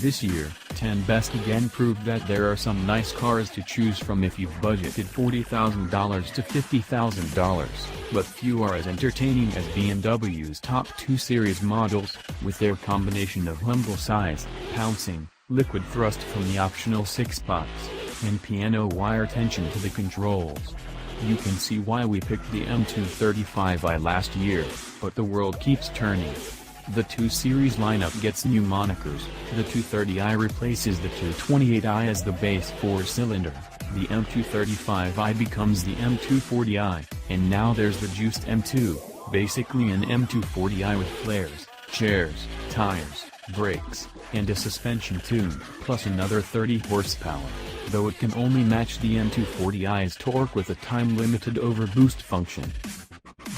This year, 10 Best again proved that there are some nice cars to choose from if you've budgeted $40,000 to $50,000, but few are as entertaining as BMW's top 2 series models, with their combination of humble size, pouncing, liquid thrust from the optional 6-spots, and piano wire tension to the controls. You can see why we picked the M235i last year, but the world keeps turning. The 2 Series lineup gets new monikers. The 230i replaces the 228i as the base 4-cylinder, the M235i becomes the M240i, and now there's the juiced M2, basically an M240i with flares, chairs, tires, brakes, and a suspension tune, plus another 30 horsepower, though it can only match the M240i's torque with a time-limited overboost function.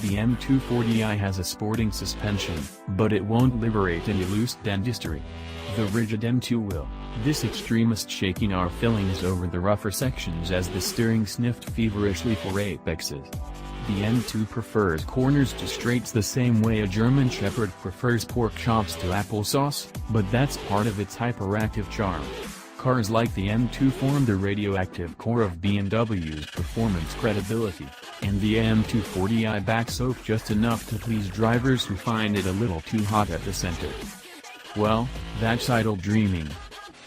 The M240i has a sporting suspension, but it won't liberate any loose dentistry. The rigid M2 will, this extremist shaking our fillings over the rougher sections as the steering sniffed feverishly for apexes. The M2 prefers corners to straights the same way a German Shepherd prefers pork chops to applesauce, but that's part of its hyperactive charm. Cars like the M2 form the radioactive core of BMW's performance credibility, and the M240i backs off just enough to please drivers who find it a little too hot at the center. Well, that's idle dreaming.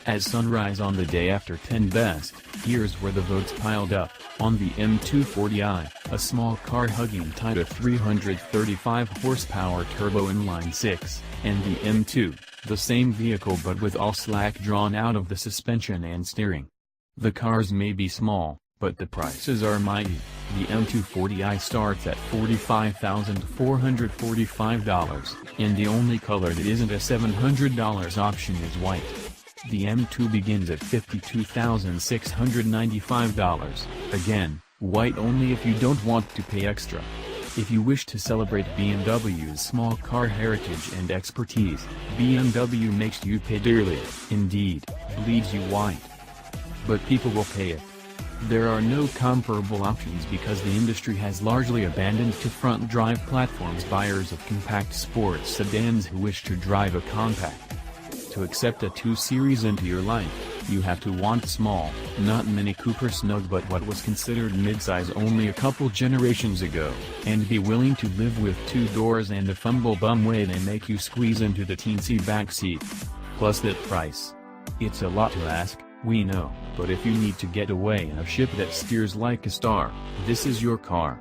As sunrise on the day after 10 Best, here's where the votes piled up. On the M240i, a small car hugging tight a 335 horsepower turbo inline 6, and the M2, the same vehicle but with all slack drawn out of the suspension and steering. The cars may be small, but the prices are mighty. The M240i starts at $45,445, and the only color that isn't a $700 option is white. The M2 begins at $52,695, again, white only if you don't want to pay extra. If you wish to celebrate BMW's small car heritage and expertise, BMW makes you pay dearly, indeed, bleeds you white. But people will pay it. There are no comparable options because the industry has largely abandoned to front drive platforms buyers of compact sports sedans who wish to drive a compact. To accept a 2 Series into your life, you have to want small, not Mini Cooper snug but what was considered midsize only a couple generations ago, and be willing to live with 2 doors and the fumble bum way they make you squeeze into the teensy backseat. Plus that price. It's a lot to ask, we know, but if you need to get away in a ship that steers like a star, this is your car.